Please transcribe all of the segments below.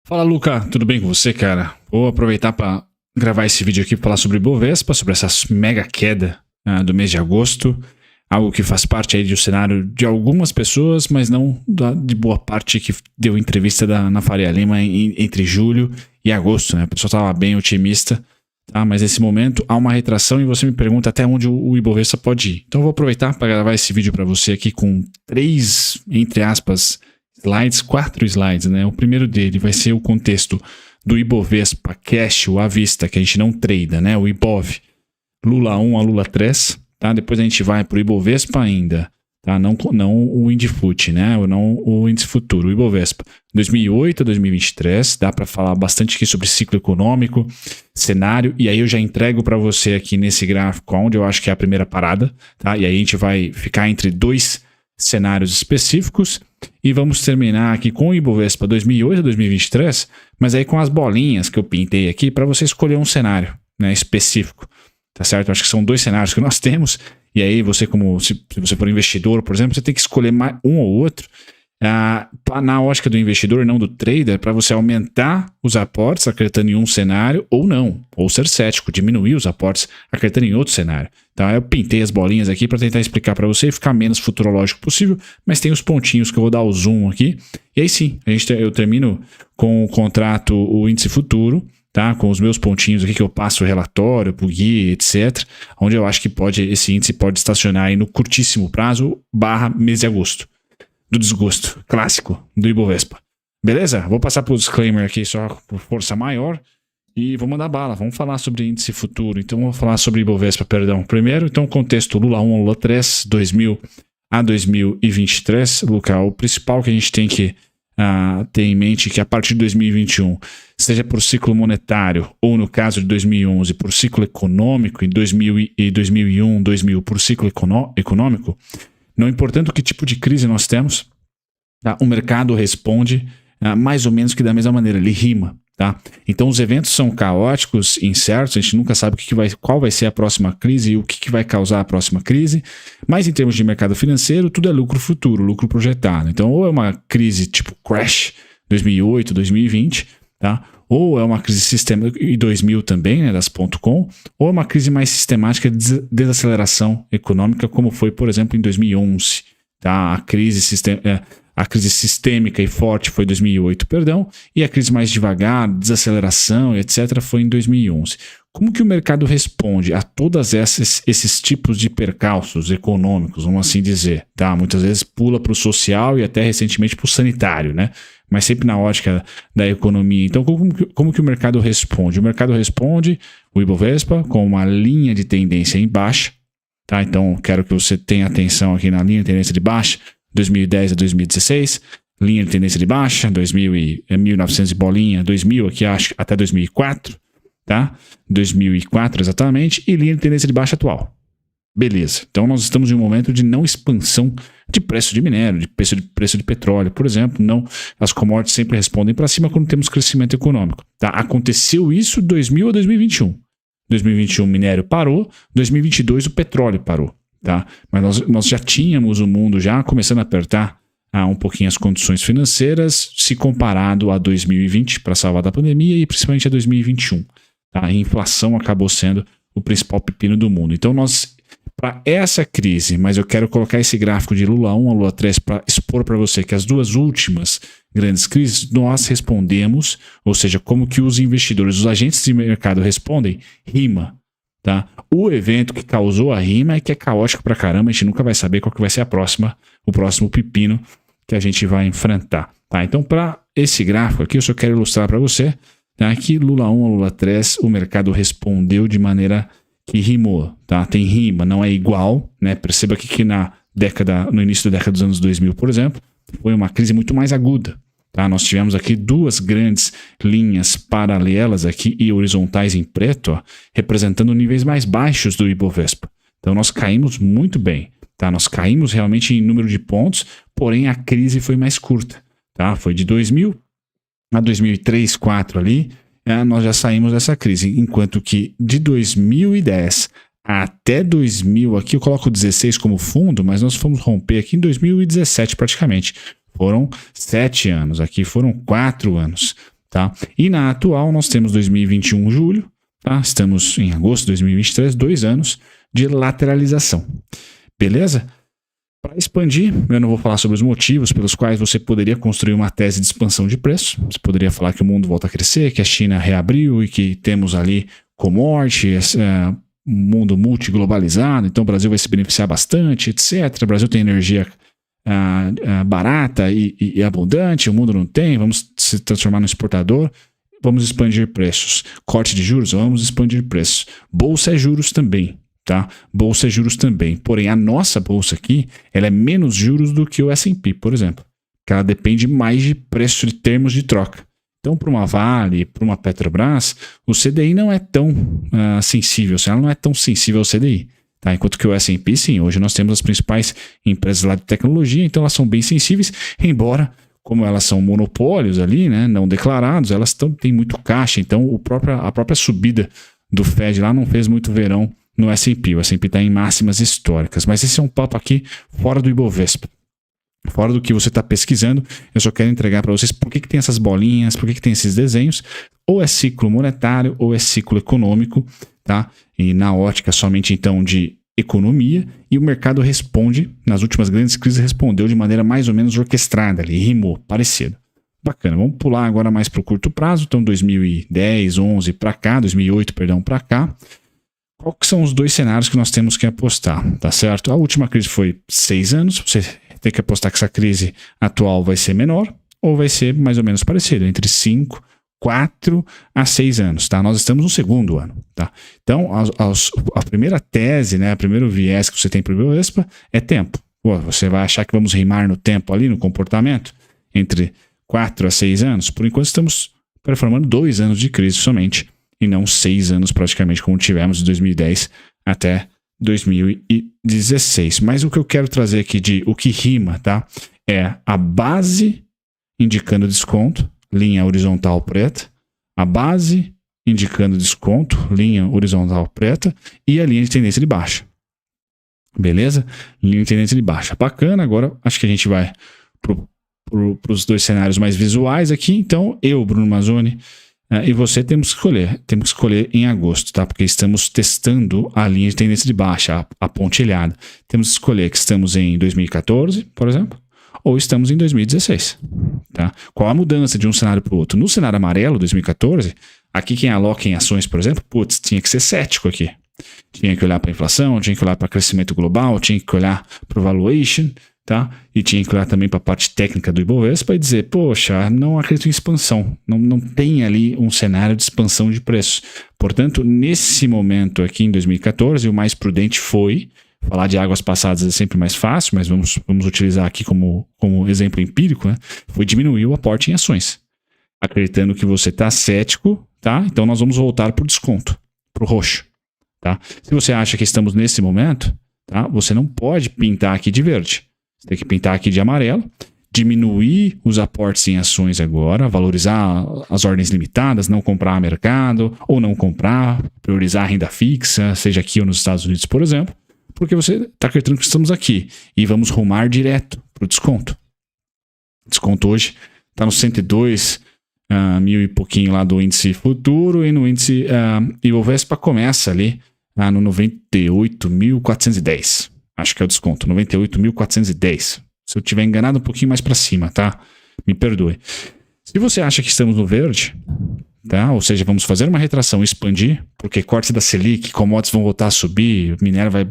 Fala, Luca, tudo bem com você, cara? Vou aproveitar para gravar esse vídeo aqui para falar sobre Ibovespa, sobre essa mega queda do mês de agosto, algo que faz parte aí do cenário de algumas pessoas, mas não de boa parte que deu entrevista na Faria Lima entre julho e agosto, né? A pessoa estava bem otimista, tá? Mas nesse momento há uma retração e você me pergunta até onde o Ibovespa pode ir. Então eu vou aproveitar para gravar esse vídeo para você aqui com 3, entre aspas, slides, 4 slides, né? O primeiro dele vai ser o contexto do Ibovespa Cash, o à vista, que a gente não trada, né? O Ibov, Lula 1 a Lula 3, tá? Depois a gente vai para o Ibovespa ainda, tá? Não o Indifut, né? Não o índice futuro, o Ibovespa. 2008 a 2023, dá para falar bastante aqui sobre ciclo econômico, cenário, e aí eu já entrego para você aqui nesse gráfico onde eu acho que é a primeira parada, tá? E aí a gente vai ficar entre dois cenários específicos e vamos terminar aqui com o Ibovespa 2008 a 2023, mas aí com as bolinhas que eu pintei aqui para você escolher um cenário, né, específico, tá certo? Eu acho que são dois cenários que nós temos e aí você, como se você for investidor, por exemplo, você tem que escolher mais um ou outro na ótica do investidor, não do trader, para você aumentar os aportes acreditando em um cenário ou não, ou ser cético, diminuir os aportes acreditando em outro cenário. Então eu pintei as bolinhas aqui para tentar explicar para você e ficar menos futurológico possível, mas tem os pontinhos que eu vou dar o zoom aqui. E aí sim, eu termino com o contrato, o índice futuro, tá? Com os meus pontinhos aqui que eu passo o relatório, o guia, etc. Onde eu acho que esse índice pode estacionar aí no curtíssimo prazo / mês de agosto. Do desgosto clássico do Ibovespa. Beleza? Vou passar para o disclaimer aqui só por força maior e vou mandar bala. Vamos falar sobre índice futuro. Então, vou falar sobre Ibovespa, perdão. Primeiro, então, contexto Lula 1, Lula 3, 2000 a 2023. Luca, o principal que a gente tem que ter em mente é que a partir de 2021, seja por ciclo monetário ou no caso de 2011, por ciclo econômico, em 2001, 2000 por ciclo econômico, não importando que tipo de crise nós temos, tá? O mercado responde mais ou menos que da mesma maneira, ele rima. Tá? Então os eventos são caóticos, incertos, a gente nunca sabe qual vai ser a próxima crise e o que vai causar a próxima crise, mas em termos de mercado financeiro, tudo é lucro futuro, lucro projetado. Então ou é uma crise tipo crash 2008, 2020, tá? Ou é uma crise sistêmica, e 2000 também, né, das .com, ou é uma crise mais sistemática de desaceleração econômica, como foi, por exemplo, em 2011. Tá? A crise sistêmica e forte foi em 2008, perdão, e a crise mais devagar, desaceleração, etc., foi em 2011. Como que o mercado responde a todos esses tipos de percalços econômicos, vamos assim dizer? Tá? Muitas vezes pula para o social e até recentemente para o sanitário, né? Mas sempre na ótica da economia. Então, como que o mercado responde? O mercado responde, o Ibovespa, com uma linha de tendência em baixa. Tá? Então, quero que você tenha atenção aqui na linha de tendência de baixa, 2010 a 2016, linha de tendência de baixa, 1900 e bolinha, 2000 aqui acho até 2004, tá? 2004 exatamente, e linha de tendência de baixa atual. Beleza, então nós estamos em um momento de não expansão de preço de minério, de preço de petróleo, por exemplo. Não, as commodities sempre respondem para cima quando temos crescimento econômico. Tá? Aconteceu isso de 2000 a 2021. 2021 o minério parou, 2022 o petróleo parou. Tá? Mas nós já tínhamos o mundo já começando a apertar um pouquinho as condições financeiras se comparado a 2020 para salvar da pandemia e principalmente a 2021. Tá? A inflação acabou sendo o principal pepino do mundo. Então para essa crise, mas eu quero colocar esse gráfico de Lula 1 a Lula 3 para expor para você que as duas últimas grandes crises nós respondemos, ou seja, como que os investidores, os agentes de mercado respondem, rima. Tá? O evento que causou a rima é que é caótico pra caramba, a gente nunca vai saber qual que vai ser o próximo pepino que a gente vai enfrentar. Tá? Então, para esse gráfico aqui, eu só quero ilustrar para você, tá, que Lula 1 a Lula 3, o mercado respondeu de maneira que rimou. Tá? Tem rima, não é igual. Né? Perceba que no início da década dos anos 2000, por exemplo, foi uma crise muito mais aguda. Tá? Nós tivemos aqui duas grandes linhas paralelas aqui e horizontais em preto, ó, representando níveis mais baixos do Ibovespa. Então nós caímos muito bem. Tá? Nós caímos realmente em número de pontos, porém a crise foi mais curta. Tá? Foi de 2000 a 2003, 2004 ali, nós já saímos dessa crise. Enquanto que de 2010 até 2000, aqui eu coloco 16 como fundo, mas nós fomos romper aqui em 2017 praticamente. Foram 7 anos, aqui foram 4 anos. tá? E na atual nós temos 2021 julho, tá? Estamos em agosto de 2023, 2 anos de lateralização. Beleza? Para expandir, eu não vou falar sobre os motivos pelos quais você poderia construir uma tese de expansão de preço. Você poderia falar que o mundo volta a crescer, que a China reabriu e que temos ali commodities, mundo multiglobalizado, então o Brasil vai se beneficiar bastante, etc. O Brasil tem energia barata e abundante, o mundo não tem, vamos se transformar no exportador, vamos expandir preços. Corte de juros, vamos expandir preços. Bolsa é juros também. Tá? Bolsa é juros também. Porém, a nossa bolsa aqui, ela é menos juros do que o S&P, por exemplo. Que ela depende mais de preço de termos de troca. Então, para uma Vale, para uma Petrobras, o CDI não é tão sensível. Ela não é tão sensível ao CDI. Tá? Enquanto que o S&P, sim, hoje nós temos as principais empresas lá de tecnologia, então elas são bem sensíveis, embora, como elas são monopólios ali, né, não declarados, elas têm muito caixa. Então, a própria subida do Fed lá não fez muito verão no S&P. O S&P está em máximas históricas. Mas esse é um papo aqui fora do Ibovespa. Fora do que você está pesquisando. Eu só quero entregar para vocês por que tem essas bolinhas, por que tem esses desenhos. Ou é ciclo monetário ou é ciclo econômico. Tá? E na ótica somente então de economia. E o mercado responde, nas últimas grandes crises, respondeu de maneira mais ou menos orquestrada ali, rimou, parecido. Bacana, vamos pular agora mais para o curto prazo. Então 2010, 11 para cá, 2008, perdão, para cá. Qual que são os 2 cenários que nós temos que apostar, tá certo? A última crise foi 6 anos, você tem que apostar que essa crise atual vai ser menor ou vai ser mais ou menos parecida, entre 5, 4 a 6 anos, tá? Nós estamos no segundo ano, tá? Então, a primeira tese, né, o primeiro viés que você tem para o Ibovespa é tempo. Pô, você vai achar que vamos rimar no tempo ali, no comportamento, entre 4 a 6 anos? Por enquanto estamos performando 2 anos de crise somente, e não 6 anos praticamente como tivemos de 2010 até 2016. Mas o que eu quero trazer aqui de o que rima, tá? É a base indicando desconto, linha horizontal preta, a base indicando desconto, linha horizontal preta, e a linha de tendência de baixa. Beleza? Linha de tendência de baixa. Bacana, agora acho que a gente vai para os 2 cenários mais visuais aqui. Então, eu, Bruno Mazzoni, e você temos que escolher em agosto, tá? Porque estamos testando a linha de tendência de baixa, a pontilhada. Temos que escolher que estamos em 2014, por exemplo, ou estamos em 2016, tá? Qual a mudança de um cenário para o outro? No cenário amarelo, 2014, aqui quem aloca em ações, por exemplo, tinha que ser cético aqui. Tinha que olhar para a inflação, tinha que olhar para o crescimento global, tinha que olhar para o valuation, tá? E tinha que olhar também para a parte técnica do Ibovespa e dizer, poxa, não acredito em expansão, não tem ali um cenário de expansão de preços. Portanto, nesse momento aqui em 2014, o mais prudente foi, falar de águas passadas é sempre mais fácil, mas vamos utilizar aqui como exemplo empírico, né? Foi diminuir o aporte em ações, acreditando que você está cético, tá? Então nós vamos voltar para o desconto, para o roxo, tá? Se você acha que estamos nesse momento, tá? Você não pode pintar aqui de verde. Você tem que pintar aqui de amarelo, diminuir os aportes em ações agora, valorizar as ordens limitadas, não comprar a mercado ou não comprar, priorizar a renda fixa, seja aqui ou nos Estados Unidos, por exemplo, porque você está acreditando que estamos aqui e vamos rumar direto para o desconto. Desconto hoje está no 102 mil e pouquinho lá do índice futuro e no índice Ibovespa começa ali no 98.410. Acho que é o desconto, 98.410. Se eu tiver enganado, um pouquinho mais para cima, tá? Me perdoe. Se você acha que estamos no verde, tá? Ou seja, vamos fazer uma retração e expandir, porque corte da Selic, commodities vão voltar a subir, o minério vai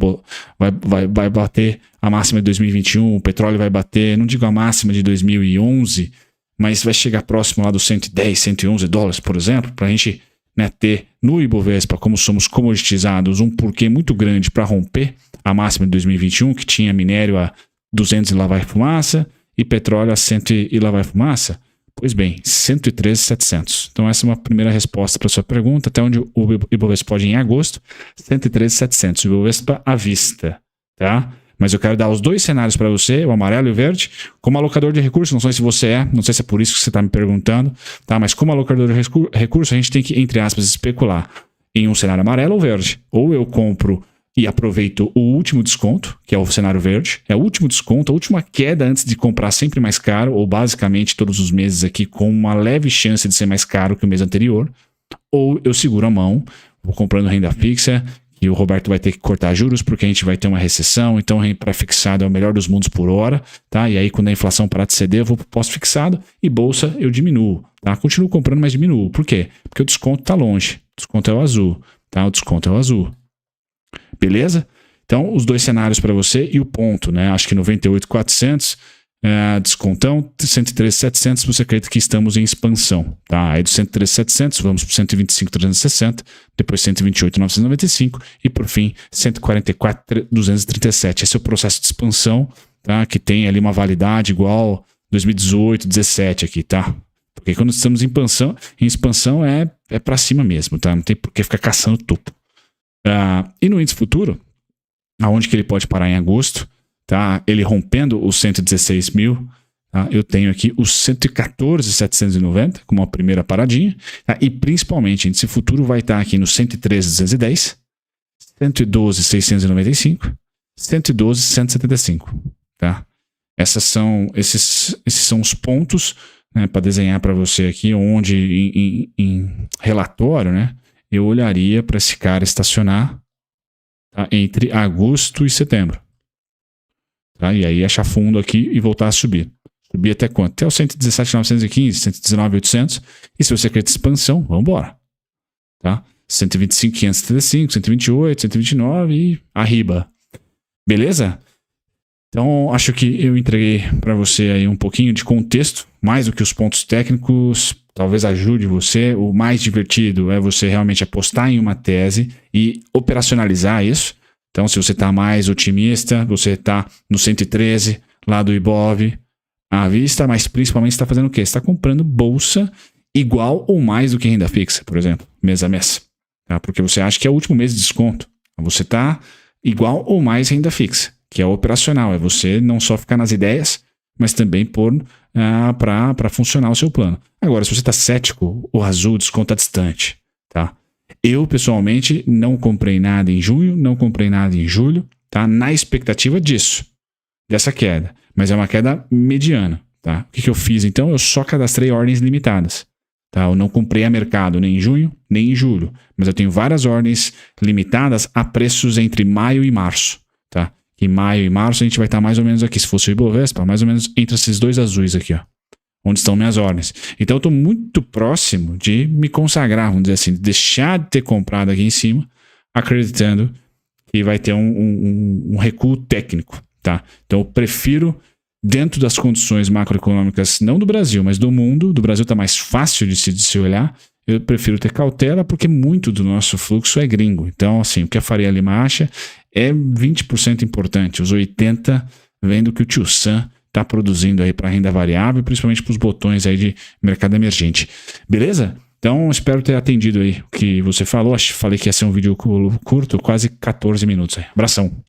bater a máxima de 2021, o petróleo vai bater, não digo a máxima de 2011, mas vai chegar próximo lá dos 110, 111 dólares, por exemplo, para a gente, né, ter no Ibovespa, como somos comoditizados, um porquê muito grande para romper a máxima de 2021, que tinha minério a 200 e lá vai fumaça, e petróleo a 100 e lá vai fumaça. Pois bem, 113.700. Então essa é uma primeira resposta para a sua pergunta, até onde o Ibovespa pode ir em agosto, 113.700, o Ibovespa à vista, tá? Mas eu quero dar os 2 cenários para você, o amarelo e o verde, como alocador de recursos. Não sei se você não sei se é por isso que você está me perguntando, tá? Mas como alocador de recursos, a gente tem que, entre aspas, especular em um cenário amarelo ou verde. Ou eu compro e aproveito o último desconto, que é o cenário verde. É o último desconto, a última queda antes de comprar sempre mais caro, ou basicamente todos os meses aqui com uma leve chance de ser mais caro que o mês anterior. Ou eu seguro a mão, vou comprando renda fixa, e o Roberto vai ter que cortar juros porque a gente vai ter uma recessão, então pré-fixado é o melhor dos mundos por hora, tá? E aí quando a inflação parar de ceder, eu vou para o pós-fixado e bolsa eu diminuo, tá? Continuo comprando, mas diminuo. Por quê? Porque o desconto está longe, o desconto é o azul, tá? O desconto é o azul. Beleza? Então, os dois cenários para você e o ponto, né? Acho que 98.400, descontão, 113.700, você acredita que estamos em expansão, tá? Aí do 113.700, vamos para 125.360, depois 128.995 e por fim 144.237. Esse é o processo de expansão, tá? Que tem ali uma validade igual 2018, 17 aqui, tá? Porque quando estamos em expansão é para cima mesmo, tá? Não tem por que ficar caçando topo. E no índice futuro, aonde que ele pode parar em agosto, tá? Ele rompendo os 116 mil, tá? Eu tenho aqui os 114.790 como uma primeira paradinha, tá? E principalmente índice futuro vai estar aqui no 113.210, 112.695, 112.175, tá? Esses são os pontos, né, para desenhar para você aqui, onde em relatório, né, eu olharia para esse cara estacionar, tá, entre agosto e setembro. Tá? E aí achar fundo aqui e voltar a subir. Subir até quanto? Até o 117.915, 119.800. E se você quer expansão, vamos embora. Tá? 125.575, 128, 129 e arriba. Beleza? Então, acho que eu entreguei para você aí um pouquinho de contexto, mais do que os pontos técnicos, talvez ajude você. O mais divertido é você realmente apostar em uma tese e operacionalizar isso. Então, se você está mais otimista, você está no 113 lá do Ibov à vista, mas principalmente está fazendo o quê? Você está comprando bolsa igual ou mais do que renda fixa, por exemplo, mês a mês. Tá? Porque você acha que é o último mês de desconto. Você está igual ou mais renda fixa, que é operacional. É você não só ficar nas ideias, mas também pôr para funcionar o seu plano. Agora, se você está cético, o azul desconta distante. Tá? Eu, pessoalmente, não comprei nada em junho, não comprei nada em julho, tá? Na expectativa dessa queda. Mas é uma queda mediana. Tá? O que eu fiz, então? Eu só cadastrei ordens limitadas. Tá? Eu não comprei a mercado nem em junho, nem em julho. Mas eu tenho várias ordens limitadas a preços entre maio e março. Tá? Em maio e março a gente vai estar mais ou menos aqui. Se fosse o Ibovespa, mais ou menos entre esses dois azuis aqui, ó. Onde estão minhas ordens. Então eu estou muito próximo de me consagrar, vamos dizer assim, de deixar de ter comprado aqui em cima, acreditando que vai ter um recuo técnico, tá? Então eu prefiro, dentro das condições macroeconômicas, não do Brasil, mas do mundo, do Brasil está mais fácil de se olhar, eu prefiro ter cautela porque muito do nosso fluxo é gringo. Então, assim, o que a Faria Lima acha é 20% importante, os 80% vendo que o Tio Sam está produzindo aí para renda variável, principalmente para os botões aí de mercado emergente. Beleza? Então, espero ter atendido aí o que você falou. Falei que ia ser um vídeo curto, quase 14 minutos aí. Abração.